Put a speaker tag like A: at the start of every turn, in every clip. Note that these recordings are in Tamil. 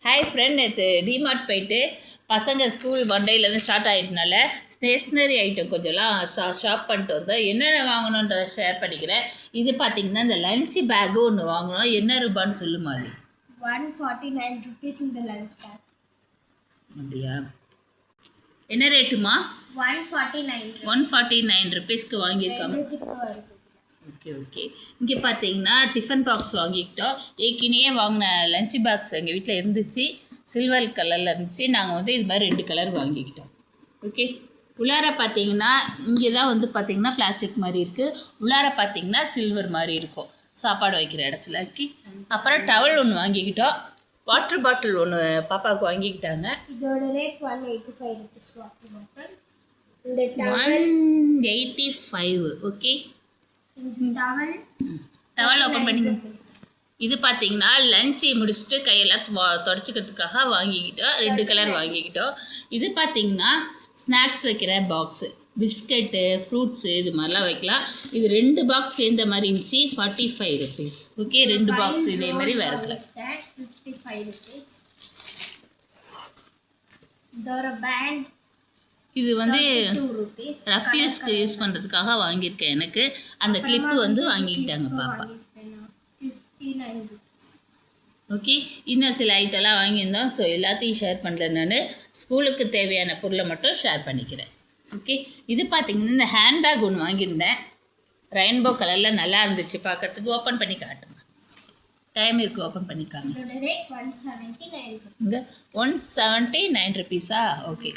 A: ஹாய் ஃப்ரெண்ட், நேற்று டிமார்ட் போயிட்டு பசங்க ஸ்கூல் மண்டேலேருந்து ஸ்டார்ட் ஆகிட்டனால ஸ்டேஷ்னரி ஐட்டம் கொஞ்சம்லாம் ஷாப் பண்ணிட்டு வந்தோம். என்னென்ன வாங்கணுன்றதை ஷேர் பண்ணிக்கிறேன். இது பார்த்தீங்கன்னா இந்த லஞ்ச் பேக்கு ஒன்று வாங்கணும். என்ன ரூபான்னு சொல்லு மாதிரி.
B: 149 rupees இந்த லஞ்ச் பேக்.
A: அப்படியா? என்ன ரேட்டுமா? 149 ருபீஸ்க்கு வாங்கியிருக்காங்க. ஓகே. இங்கே பார்த்தீங்கன்னா டிஃபன் பாக்ஸ் வாங்கிக்கிட்டோம். ஏற்கனவே வாங்கின லஞ்ச் பாக்ஸ் எங்கள் வீட்டில் இருந்துச்சு, சில்வர் கலரில் இருந்துச்சு. நாங்கள் இது மாதிரி 2 கலர் வாங்கிக்கிட்டோம். ஓகே. உள்ளார பார்த்தீங்கன்னா இங்கே தான் பார்த்தீங்கன்னா பிளாஸ்டிக் மாதிரி இருக்குது. உள்ளார பார்த்தீங்கன்னா சில்வர் மாதிரி இருக்கும் சாப்பாடு வைக்கிற இடத்துல. ஓகே. அப்புறம் டவல் ஒன்று வாங்கிக்கிட்டோம். வாட்டர் பாட்டில் ஒன்று பாப்பாவுக்கு வாங்கிக்கிட்டாங்க.
B: இதோட ரேட் 185 rupees வாட்டர் பாட்டில். இந்த
A: 185. ஓகே. டவல் ஓப்பன் பண்ணி இது பார்த்தீங்கன்னா லஞ்சு முடிச்சுட்டு கையெல்லாம் தொடச்சிக்கிறதுக்காக வாங்கிக்கிட்டோம். 2 கலர் வாங்கிக்கிட்டோம். இது பார்த்தீங்கன்னா ஸ்நாக்ஸ் வைக்கிற பாக்ஸு, பிஸ்கட்டு, ஃப்ரூட்ஸு இது மாதிரிலாம் வைக்கலாம். இது 2 பாக்ஸ் சேர்ந்த மாதிரி இருந்துச்சு. 45 ருபீஸ். ஓகே. 2 பாக்ஸ் இதே மாதிரி வேறு கலர்.
B: 55 rupees. இதோட பேண்ட்
A: இது ரஃப்யூஸ்க்கு யூஸ் பண்ணுறதுக்காக வாங்கியிருக்கேன். எனக்கு அந்த கிளிப்பு வாங்கிக்கிட்டாங்க பாப்பா.
B: 59 rupees.
A: ஓகே. இன்னும் சில ஐட்டம்லாம் வாங்கியிருந்தோம். ஸோ எல்லாத்தையும் ஷேர் பண்ணல. நான் ஸ்கூலுக்கு தேவையான பொருளை மட்டும் ஷேர் பண்ணிக்கிறேன். ஓகே. இது பார்த்தீங்கன்னா இந்த ஹேண்ட்பேக் ஒன்று வாங்கியிருந்தேன். ரெயின்போ கலரில் நல்லா இருந்துச்சு பார்க்குறதுக்கு. ஓப்பன் பண்ணி காட்டுங்க. டைம் இருக்குது, ஓப்பன் பண்ணிக்காங்க. இந்த 179 ருபீஸா? ஓகே.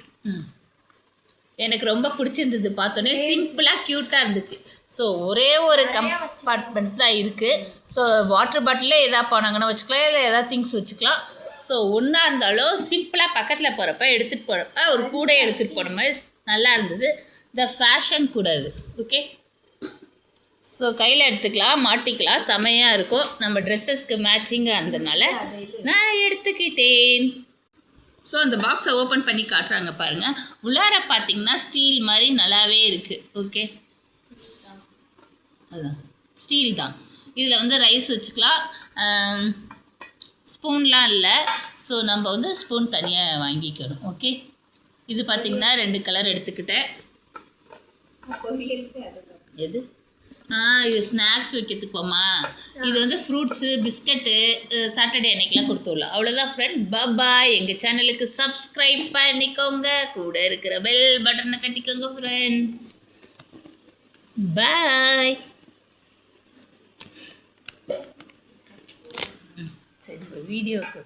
A: எனக்கு ரொம்ப பிடிச்சிருந்தது. பார்த்தோன்னே சிம்பிளாக க்யூட்டாக இருந்துச்சு. ஸோ ஒரே ஒரு கம்பார்ட்மெண்ட் தான் இருக்குது. ஸோ வாட்டர் பாட்டிலே எதாவது போனாங்கன்னா வச்சுக்கலாம், இல்லை எதாவது திங்ஸ் வச்சுக்கலாம். ஸோ ஒன்றா இருந்தாலும் சிம்பிளாக பக்கத்தில் போகிறப்ப எடுத்துகிட்டு போகிறப்ப ஒரு கூடை எடுத்துகிட்டு போன மாதிரி நல்லா இருந்தது. இந்த ஃபேஷன் கூட அது. ஓகே. ஸோ கையில் எடுத்துக்கலாம், மாட்டிக்கலாம், செமையாக இருக்கும். நம்ம ட்ரெஸ்ஸஸ்க்கு மேட்சிங்காக இருந்ததுனால நான் எடுத்துக்கிட்டேன். ஸோ அந்த பாக்ஸை ஓப்பன் பண்ணி காட்டுறாங்க பாருங்கள். உள்ளார பார்த்தீங்கன்னா ஸ்டீல் மாதிரி நல்லாவே இருக்குது. ஓகே. அதுதான் ஸ்டீல் தான். இதில் ரைஸ் வச்சுக்கலாம். ஸ்பூன்லாம் இல்லை. ஸோ நம்ம ஸ்பூன் தனியாக வாங்கிக்கணும். ஓகே. இது பார்த்தீங்கன்னா 2 கலர் எடுத்துக்கிட்டேன். எது? இது ஸ்நாக்ஸ் வைக்கிறதுக்கு போமா. இது ஃப்ரூட்ஸு, பிஸ்கட்டு சாட்டர்டே அன்னைக்கெலாம் கொடுத்துடலாம். அவ்வளோதான் ஃப்ரெண்ட். பாய். எங்கள் சேனலுக்கு சப்ஸ்கிரைப் பண்ணிக்கோங்க. கூட இருக்கிற பெல் பட்டனை தட்டிக்கோங்க ஃப்ரெண்ட். பாய். சரி, வீடியோக்கு